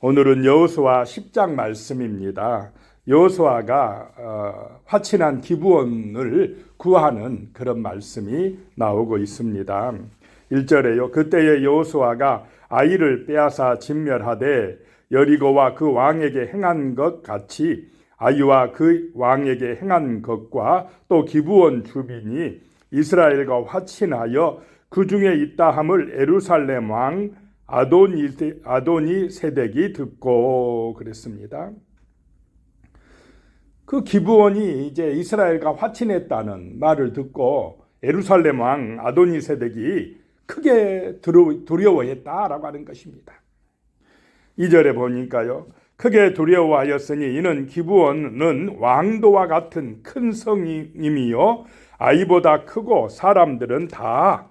오늘은 여호수아 10장 말씀입니다. 여호수아가 화친한 기브온을 구하는 그런 말씀이 나오고 있습니다. 1절에요. 그때의 여호수아가 아이를 빼앗아 진멸하되 여리고와 그 왕에게 행한 것 같이 아이와 그 왕에게 행한 것과 또 기브온 주민이 이스라엘과 화친하여 그 중에 있다 함을 예루살렘 왕 아도니 세덱이 듣고 그랬습니다. 그 기브온이 이제 이스라엘과 화친했다는 말을 듣고 예루살렘 왕 아도니 세덱이 크게 두려워했다라고 하는 것입니다. 2절에 보니까요. 크게 두려워하였으니 이는 기브온은 왕도와 같은 큰 성임이요 아이보다 크고 사람들은 다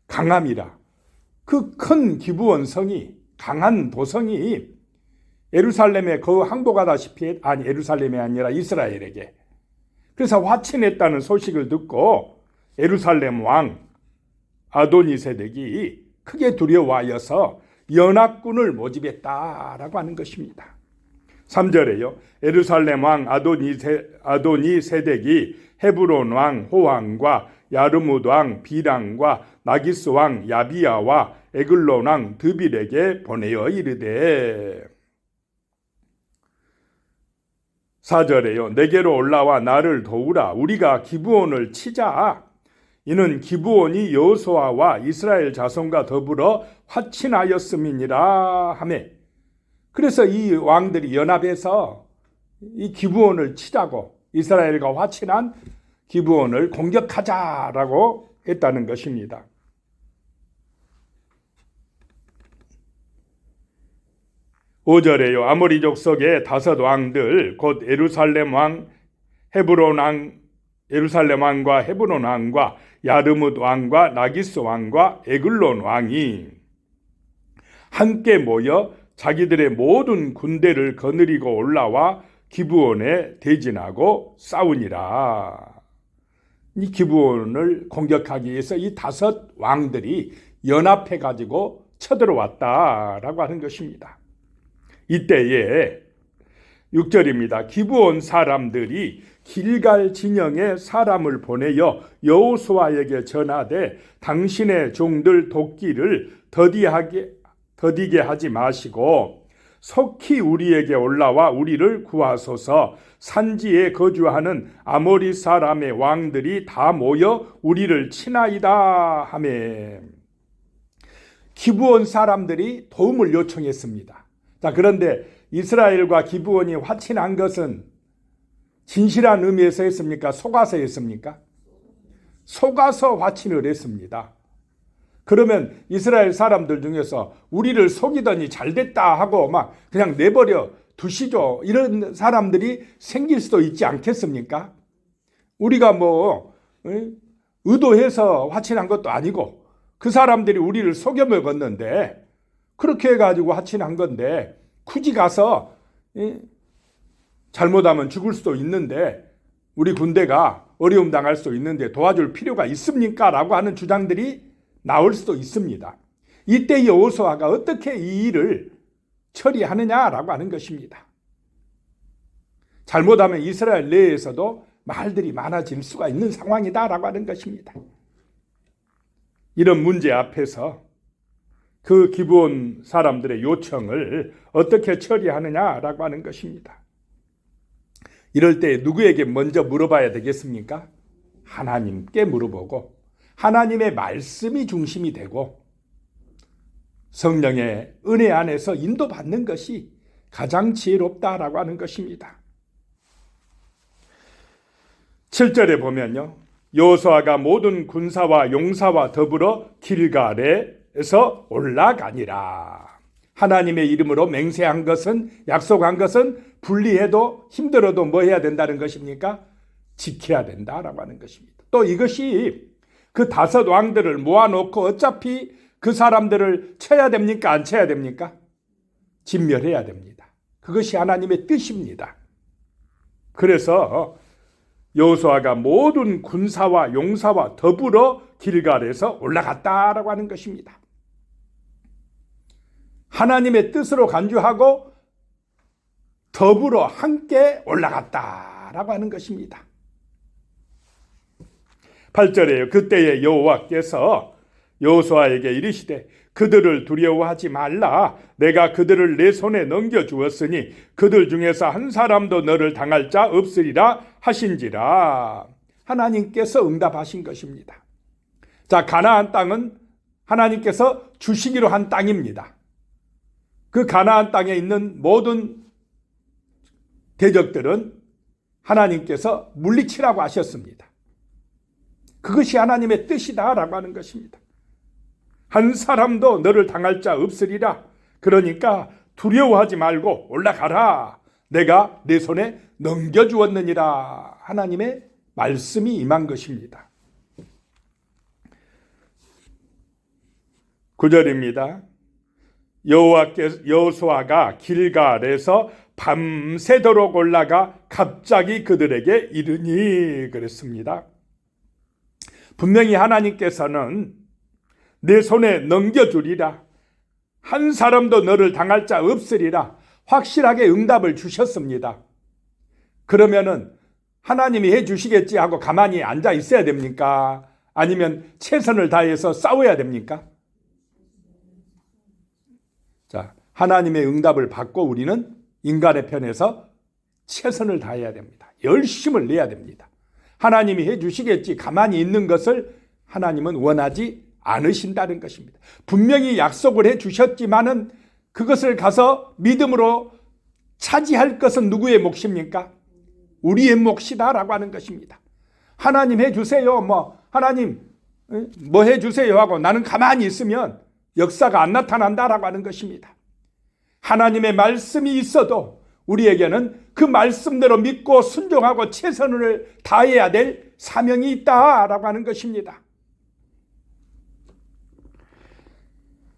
강함이라. 그 큰 기브온 성이, 강한 도성이 예루살렘에 거의 항복하다시피, 예루살렘이 아니라 이스라엘에게. 그래서 화친했다는 소식을 듣고 예루살렘 왕 아도니세덱이 크게 두려워하여서 연합군을 모집했다라고 하는 것입니다. 3절에요. 예루살렘 왕 아도니세덱이 헤브론 왕 호왕과 야르뭇 왕 비랑과 나기스 왕 야비야와 에글론 왕 드빌에게 보내어 이르되 4절에요. 내게로 올라와 나를 도우라. 우리가 기브온을 치자. 이는 기브온이 여호수아와 이스라엘 자손과 더불어 화친하였음이니라 하매. 그래서 이 왕들이 연합해서 이 기브온을 치자고 이스라엘과 화친한 기브온을 공격하자라고 했다는 것입니다. 5절에요. 아모리 족속의 5 왕들 곧 예루살렘 왕과 헤브론 왕과 야르뭇 왕과 나기스 왕과 에글론 왕이 함께 모여 자기들의 모든 군대를 거느리고 올라와 기브온에 대진하고 싸우니라. 이 기브온을 공격하기 위해서 이 5 왕들이 연합해 가지고 쳐들어왔다라고 하는 것입니다. 이때에 6절입니다. 기브온 사람들이 길갈 진영에 사람을 보내어 여호수아에게 전하되 당신의 종들 돕기를 더디게 하지 마시고 속히 우리에게 올라와 우리를 구하소서. 산지에 거주하는 아모리 사람의 왕들이 다 모여 우리를 치나이다 하매. 기브온 사람들이 도움을 요청했습니다. 자, 그런데 이스라엘과 기브온이 화친한 것은 진실한 의미에서 했습니까? 속아서 했습니까? 속아서 화친을 했습니다. 그러면 이스라엘 사람들 중에서 우리를 속이더니 잘됐다 하고 막 그냥 내버려 두시죠. 이런 사람들이 생길 수도 있지 않겠습니까? 우리가 의도해서 화친한 것도 아니고 그 사람들이 우리를 속여 먹었는데 그렇게 해가지고 화친한 건데 굳이 가서 잘못하면 죽을 수도 있는데 우리 군대가 어려움 당할 수도 있는데 도와줄 필요가 있습니까? 라고 하는 주장들이 나올 수도 있습니다. 이때 여호수아가 어떻게 이 일을 처리하느냐라고 하는 것입니다. 잘못하면 이스라엘 내에서도 말들이 많아질 수가 있는 상황이다라고 하는 것입니다. 이런 문제 앞에서 그 기브온 사람들의 요청을 어떻게 처리하느냐라고 하는 것입니다. 이럴 때 누구에게 먼저 물어봐야 되겠습니까? 하나님께 물어보고 하나님의 말씀이 중심이 되고 성령의 은혜 안에서 인도받는 것이 가장 지혜롭다라고 하는 것입니다. 7절에 보면요. 여호수아가 모든 군사와 용사와 더불어 길갈에서 올라가니라. 하나님의 이름으로 맹세한 것은, 약속한 것은 분리해도 힘들어도 뭐 해야 된다는 것입니까? 지켜야 된다라고 하는 것입니다. 또 이것이 그 5 왕들을 모아놓고 어차피 그 사람들을 쳐야 됩니까? 안 쳐야 됩니까? 진멸해야 됩니다. 그것이 하나님의 뜻입니다. 그래서 여호수아가 모든 군사와 용사와 더불어 길갈에서 올라갔다라고 하는 것입니다. 하나님의 뜻으로 간주하고 더불어 함께 올라갔다라고 하는 것입니다. 8절에요. 그때에 여호와께서 여호수아에게 이르시되 그들을 두려워하지 말라. 내가 그들을 내 손에 넘겨주었으니 그들 중에서 한 사람도 너를 당할 자 없으리라 하신지라. 하나님께서 응답하신 것입니다. 자, 가나안 땅은 하나님께서 주시기로 한 땅입니다. 그 가나안 땅에 있는 모든 대적들은 하나님께서 물리치라고 하셨습니다. 그것이 하나님의 뜻이다라고 하는 것입니다. 한 사람도 너를 당할 자 없으리라. 그러니까 두려워하지 말고 올라가라. 내가 내 손에 넘겨주었느니라. 하나님의 말씀이 임한 것입니다. 9절입니다. 여호수아가 길갈에서 밤새도록 올라가 갑자기 그들에게 이르니 그랬습니다. 분명히 하나님께서는 내 손에 넘겨주리라. 한 사람도 너를 당할 자 없으리라. 확실하게 응답을 주셨습니다. 그러면은 하나님이 해주시겠지 하고 가만히 앉아 있어야 됩니까? 아니면 최선을 다해서 싸워야 됩니까? 자, 하나님의 응답을 받고 우리는 인간의 편에서 최선을 다해야 됩니다. 열심을 내야 됩니다. 하나님이 해주시겠지 가만히 있는 것을 하나님은 원하지 않으신다는 것입니다. 분명히 약속을 해주셨지만은 그것을 가서 믿음으로 차지할 것은 누구의 몫입니까? 우리의 몫이다라고 하는 것입니다. 하나님 해주세요. 하나님 뭐 해주세요 하고 나는 가만히 있으면 역사가 안 나타난다라고 하는 것입니다. 하나님의 말씀이 있어도 우리에게는 그 말씀대로 믿고 순종하고 최선을 다해야 될 사명이 있다라고 하는 것입니다.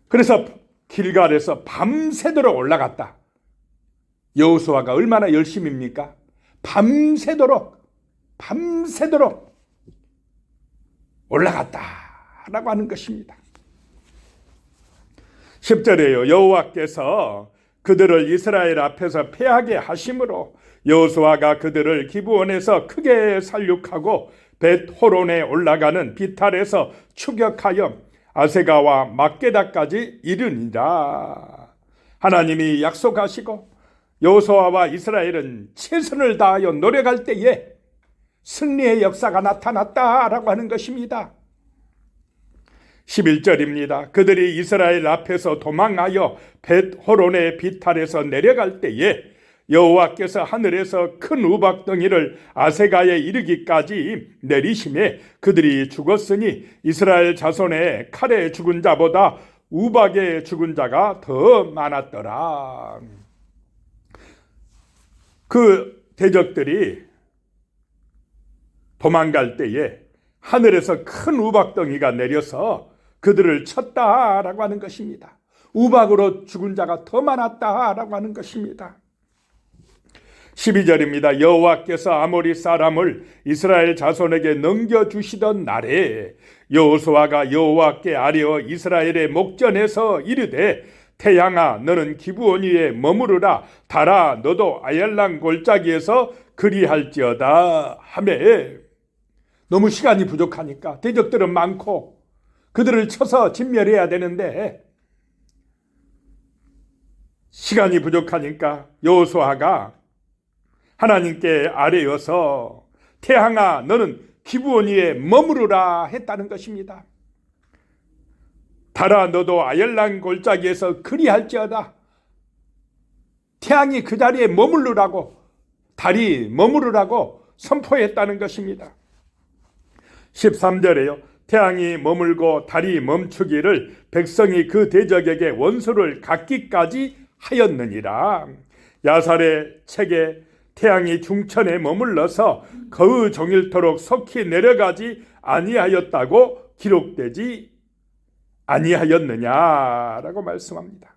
그래서 길갈에서 밤새도록 올라갔다. 여호수아가 얼마나 열심입니까? 밤새도록 올라갔다라고 하는 것입니다. 10절에요. 여호와께서 그들을 이스라엘 앞에서 패하게 하심으로 여호수아가 그들을 기브온에서 크게 살육하고 벳호론에 올라가는 비탈에서 추격하여 아세가와 막게다까지 이르니라. 하나님이 약속하시고 여호수아와 이스라엘은 최선을 다하여 노력할 때에 승리의 역사가 나타났다라고 하는 것입니다. 11절입니다. 그들이 이스라엘 앞에서 도망하여 벳호론의 비탈에서 내려갈 때에 여호와께서 하늘에서 큰 우박덩이를 아세가에 이르기까지 내리심에 그들이 죽었으니 이스라엘 자손의 칼에 죽은 자보다 우박에 죽은 자가 더 많았더라. 그 대적들이 도망갈 때에 하늘에서 큰 우박덩이가 내려서 그들을 쳤다라고 하는 것입니다. 우박으로 죽은 자가 더 많았다라고 하는 것입니다. 12절입니다. 여호와께서 아모리 사람을 이스라엘 자손에게 넘겨주시던 날에 여호수아가 여호와께 아뢰어 이스라엘의 목전에서 이르되 태양아 너는 기브온 위에 머무르라. 달아 너도 아얄랑 골짜기에서 그리할지어다 하매 너무 시간이 부족하니까 대적들은 많고 그들을 쳐서 진멸해야 되는데 시간이 부족하니까 여호수아가 하나님께 아뢰어서 태양아 너는 기브온 위에 머무르라 했다는 것입니다. 달아 너도 아얄랑 골짜기에서 그리할지어다. 태양이 그 자리에 머무르라고 달이 머무르라고 선포했다는 것입니다. 13절에요. 태양이 머물고 달이 멈추기를 백성이 그 대적에게 원수를 갚기까지 하였느니라. 야살의 책에 태양이 중천에 머물러서 거의 종일토록 속히 내려가지 아니하였다고 기록되지 아니하였느냐라고 말씀합니다.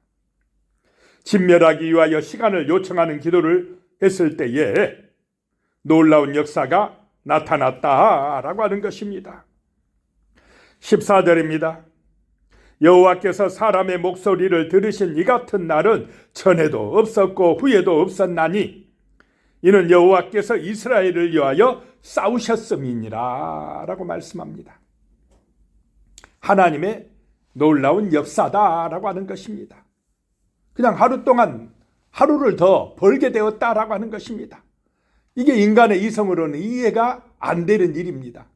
진멸하기 위하여 시간을 요청하는 기도를 했을 때에 놀라운 역사가 나타났다라고 하는 것입니다. 14절입니다. 여호와께서 사람의 목소리를 들으신 이 같은 날은 전에도 없었고 후에도 없었나니 이는 여호와께서 이스라엘을 위하여 싸우셨음이니라 라고 말씀합니다. 하나님의 놀라운 역사다라고 하는 것입니다. 그냥 하루 동안 하루를 더 벌게 되었다라고 하는 것입니다. 이게 인간의 이성으로는 이해가 안 되는 일입니다.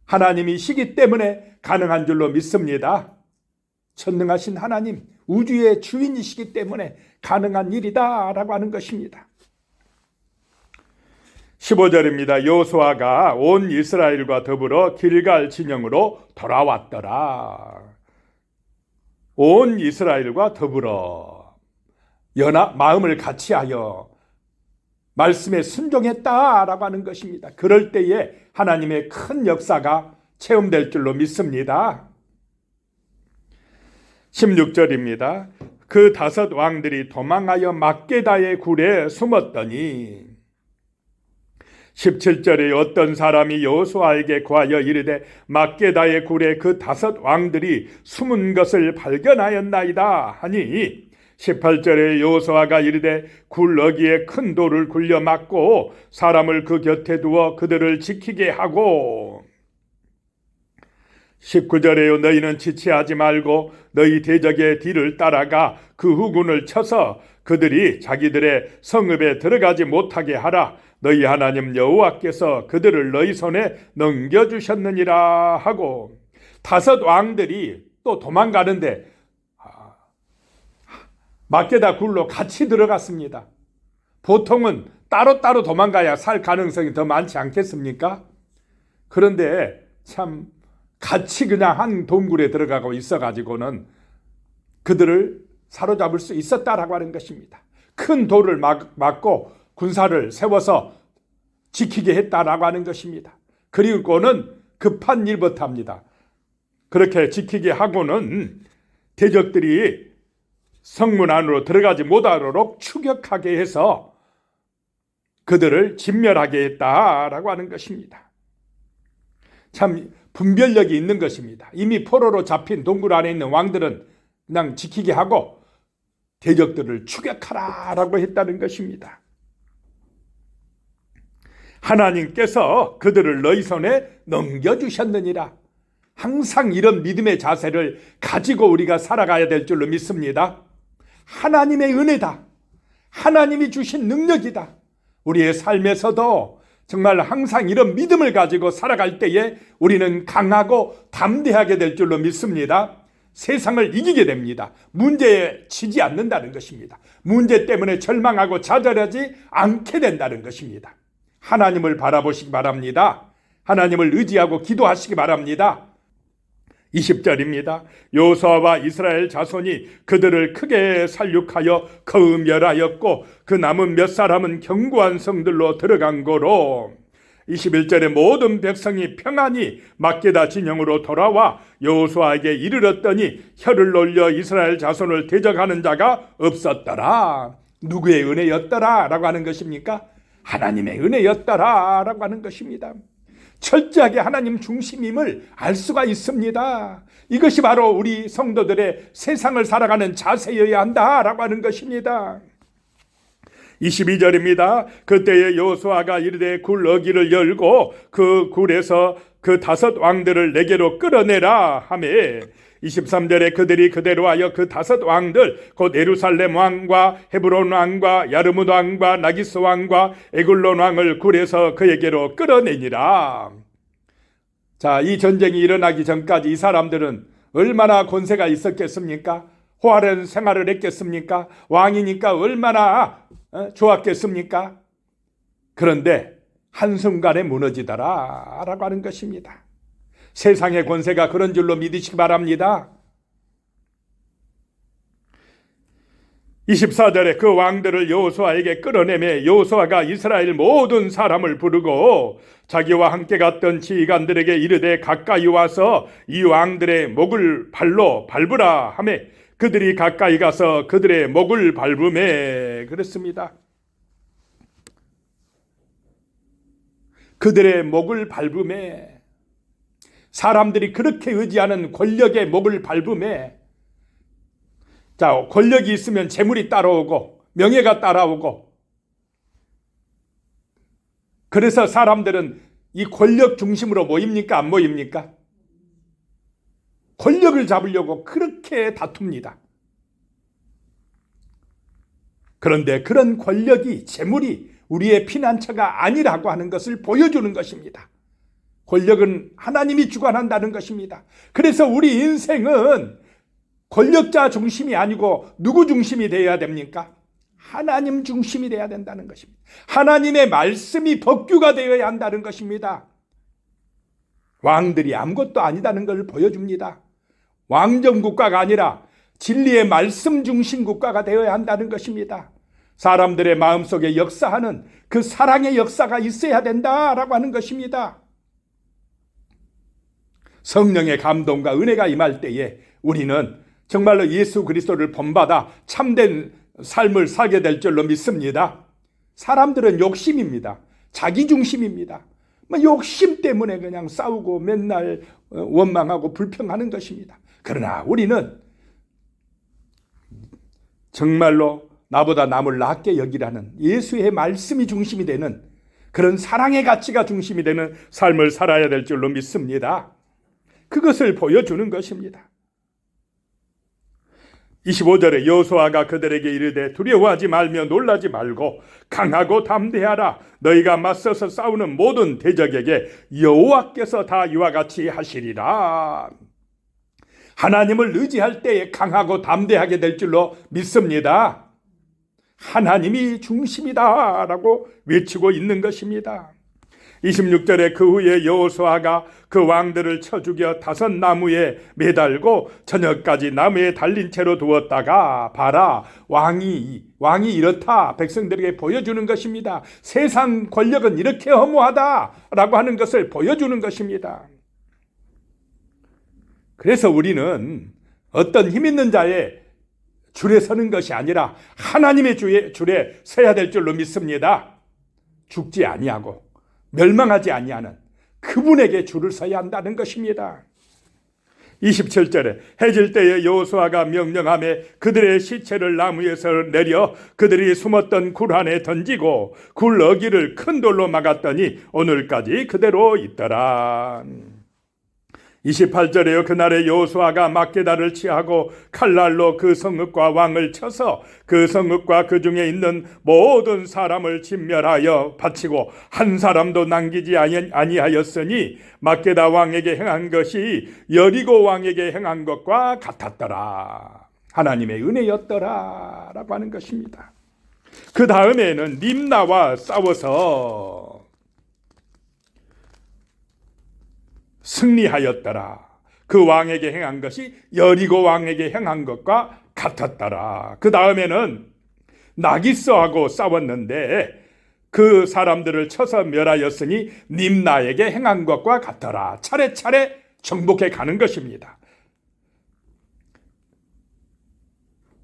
하나님이시기 때문에 가능한 줄로 믿습니다. 전능하신 하나님, 우주의 주인이시기 때문에 가능한 일이다라고 하는 것입니다. 15절입니다. 여호수아가 온 이스라엘과 더불어 길갈 진영으로 돌아왔더라. 온 이스라엘과 더불어 마음을 같이하여 말씀에 순종했다라고 하는 것입니다. 그럴 때에 하나님의 큰 역사가 체험될 줄로 믿습니다. 16절입니다. 그 5 왕들이 도망하여 막게다의 굴에 숨었더니 17절에 어떤 사람이 여호수아에게 구하여 이르되 막게다의 굴에 그 5 왕들이 숨은 것을 발견하였나이다 하니 18절에 여호수아가 이르되 굴러기에 큰 돌을 굴려 막고 사람을 그 곁에 두어 그들을 지키게 하고 19절에요 너희는 지체하지 말고 너희 대적의 뒤를 따라가 그 후군을 쳐서 그들이 자기들의 성읍에 들어가지 못하게 하라. 너희 하나님 여호와께서 그들을 너희 손에 넘겨주셨느니라 하고 5 왕들이 또 도망가는데 막게다 굴로 같이 들어갔습니다. 보통은 따로따로 도망가야 살 가능성이 더 많지 않겠습니까? 그런데 참 같이 그냥 한 동굴에 들어가고 있어가지고는 그들을 사로잡을 수 있었다라고 하는 것입니다. 큰 돌을 막고 군사를 세워서 지키게 했다라고 하는 것입니다. 그리고는 급한 일부터 합니다. 그렇게 지키게 하고는 대적들이 성문 안으로 들어가지 못하도록 추격하게 해서 그들을 진멸하게 했다라고 하는 것입니다. 참 분별력이 있는 것입니다. 이미 포로로 잡힌 동굴 안에 있는 왕들은 그냥 지키게 하고 대적들을 추격하라라고 했다는 것입니다. 하나님께서 그들을 너희 손에 넘겨주셨느니라. 항상 이런 믿음의 자세를 가지고 우리가 살아가야 될 줄로 믿습니다. 하나님의 은혜다. 하나님이 주신 능력이다. 우리의 삶에서도 정말 항상 이런 믿음을 가지고 살아갈 때에 우리는 강하고 담대하게 될 줄로 믿습니다. 세상을 이기게 됩니다. 문제에 지지 않는다는 것입니다. 문제 때문에 절망하고 좌절하지 않게 된다는 것입니다. 하나님을 바라보시기 바랍니다. 하나님을 의지하고 기도하시기 바랍니다. 20절입니다. 여호수아와 이스라엘 자손이 그들을 크게 살육하여 거의 멸하였고 그 남은 몇 사람은 견고한 성들로 들어간 거로 21절에 모든 백성이 평안히 막게다 진영으로 돌아와 여호수아에게 이르렀더니 혀를 올려 이스라엘 자손을 대적하는 자가 없었더라. 누구의 은혜였더라 라고 하는 것입니까? 하나님의 은혜였더라 라고 하는 것입니다. 철저하게 하나님 중심임을 알 수가 있습니다. 이것이 바로 우리 성도들의 세상을 살아가는 자세여야 한다라고 하는 것입니다. 22절입니다. 그때에 여호수아가 이르되 굴 어기를 열고 그 굴에서 그 5 왕들을 내게로 끌어내라 하매 23절에 그들이 그대로 하여 그 5 왕들 곧 예루살렘 왕과 헤브론 왕과 야르뭇 왕과 나기스 왕과 에글론 왕을 굴에서 그에게로 끌어내니라. 자, 이 전쟁이 일어나기 전까지 이 사람들은 얼마나 권세가 있었겠습니까? 호화로운 생활을 했겠습니까? 왕이니까 얼마나 좋았겠습니까? 그런데 한순간에 무너지더라 라고 하는 것입니다. 세상의 권세가 그런 줄로 믿으시기 바랍니다. 24절에 그 왕들을 여호수아에게 끌어내매 여호수아가 이스라엘 모든 사람을 부르고 자기와 함께 갔던 지휘관들에게 이르되 가까이 와서 이 왕들의 목을 발로 밟으라 하매 그들이 가까이 가서 그들의 목을 밟으매 그랬습니다. 그들의 목을 밟으매 사람들이 그렇게 의지하는 권력의 목을 밟음에, 자, 권력이 있으면 재물이 따라오고 명예가 따라오고, 그래서 사람들은 이 권력 중심으로 모입니까? 안 모입니까? 권력을 잡으려고 그렇게 다툽니다. 그런데 그런 권력이, 재물이 우리의 피난처가 아니라고 하는 것을 보여주는 것입니다. 권력은 하나님이 주관한다는 것입니다. 그래서 우리 인생은 권력자 중심이 아니고 누구 중심이 되어야 됩니까? 하나님 중심이 되어야 된다는 것입니다. 하나님의 말씀이 법규가 되어야 한다는 것입니다. 왕들이 아무것도 아니다는 걸 보여줍니다. 왕정 국가가 아니라 진리의 말씀 중심 국가가 되어야 한다는 것입니다. 사람들의 마음속에 역사하는 그 사랑의 역사가 있어야 된다라고 하는 것입니다. 성령의 감동과 은혜가 임할 때에 우리는 정말로 예수 그리스도를 본받아 참된 삶을 살게 될 줄로 믿습니다. 사람들은 욕심입니다. 자기 중심입니다. 욕심 때문에 그냥 싸우고 맨날 원망하고 불평하는 것입니다. 그러나 우리는 정말로 나보다 남을 낮게 여기라는 예수의 말씀이 중심이 되는 그런 사랑의 가치가 중심이 되는 삶을 살아야 될 줄로 믿습니다. 그것을 보여주는 것입니다. 25절에 여호수아가 그들에게 이르되 두려워하지 말며 놀라지 말고 강하고 담대하라. 너희가 맞서서 싸우는 모든 대적에게 여호와께서 다 이와 같이 하시리라. 하나님을 의지할 때에 강하고 담대하게 될 줄로 믿습니다. 하나님이 중심이다라고 외치고 있는 것입니다. 26절에 그 후에 여호수아가 그 왕들을 쳐 죽여 5 나무에 매달고 저녁까지 나무에 달린 채로 두었다가 봐라, 왕이 이렇다 백성들에게 보여주는 것입니다. 세상 권력은 이렇게 허무하다라고 하는 것을 보여주는 것입니다. 그래서 우리는 어떤 힘 있는 자의 줄에 서는 것이 아니라 하나님의 줄에 서야 될 줄로 믿습니다. 죽지 아니하고 멸망하지 아니하는 그분에게 줄을 서야 한다는 것입니다. 27절에 해질 때에 여호수아가 명령하며 그들의 시체를 나무에서 내려 그들이 숨었던 굴 안에 던지고 굴 어기를 큰 돌로 막았더니 오늘까지 그대로 있더라. 28절에요. 그날에 여호수아가 막게다를 취하고 칼날로 그 성읍과 왕을 쳐서 그 성읍과 그 중에 있는 모든 사람을 진멸하여 바치고 한 사람도 남기지 아니하였으니 막게다 왕에게 행한 것이 여리고 왕에게 행한 것과 같았더라. 하나님의 은혜였더라 라고 하는 것입니다. 그 다음에는 림나와 싸워서 승리하였더라. 그 왕에게 행한 것이 여리고 왕에게 행한 것과 같았더라. 그 다음에는 나기스하고 싸웠는데 그 사람들을 쳐서 멸하였으니 림나에게 행한 것과 같더라. 차례차례 정복해 가는 것입니다.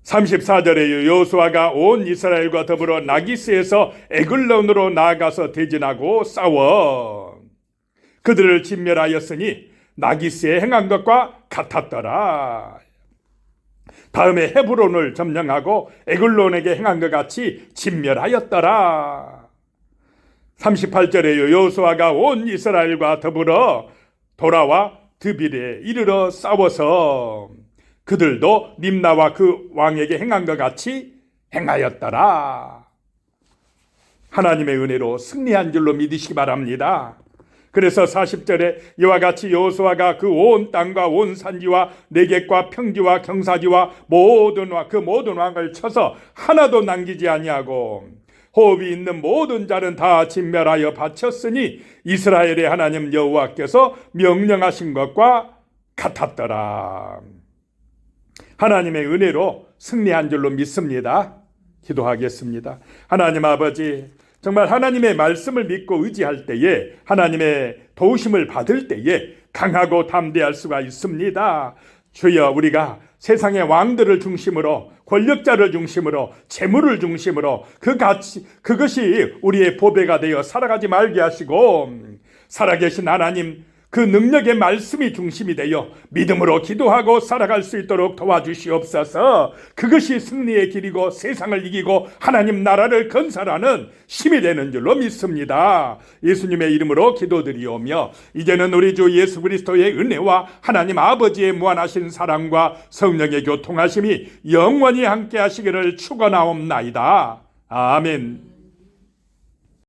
34절에 여호수아가 온 이스라엘과 더불어 나기스에서 에글론으로 나아가서 대진하고 싸워 그들을 진멸하였으니 나기스에 행한 것과 같았더라. 다음에 헤브론을 점령하고 에글론에게 행한 것 같이 진멸하였더라. 38절에 여호수아가 온 이스라엘과 더불어 돌아와 드빌에 이르러 싸워서 그들도 림나와 그 왕에게 행한 것 같이 행하였더라. 하나님의 은혜로 승리한 줄로 믿으시기 바랍니다. 그래서 40절에 이와 같이 여호수아가 그 온 땅과 온 산지와 내객과 평지와 경사지와 모든 왕을 쳐서 하나도 남기지 아니하고 호흡이 있는 모든 자는 다 진멸하여 바쳤으니 이스라엘의 하나님 여호와께서 명령하신 것과 같았더라. 하나님의 은혜로 승리한 줄로 믿습니다. 기도하겠습니다. 하나님 아버지, 정말 하나님의 말씀을 믿고 의지할 때에 하나님의 도우심을 받을 때에 강하고 담대할 수가 있습니다. 주여, 우리가 세상의 왕들을 중심으로 권력자를 중심으로 재물을 중심으로 그것이 우리의 보배가 되어 살아가지 말게 하시고 살아계신 하나님 그 능력의 말씀이 중심이 되어 믿음으로 기도하고 살아갈 수 있도록 도와주시옵소서. 그것이 승리의 길이고 세상을 이기고 하나님 나라를 건설하는 힘이 되는 줄로 믿습니다. 예수님의 이름으로 기도드리오며 이제는 우리 주 예수 그리스도의 은혜와 하나님 아버지의 무한하신 사랑과 성령의 교통하심이 영원히 함께 하시기를 축원하옵나이다. 아멘.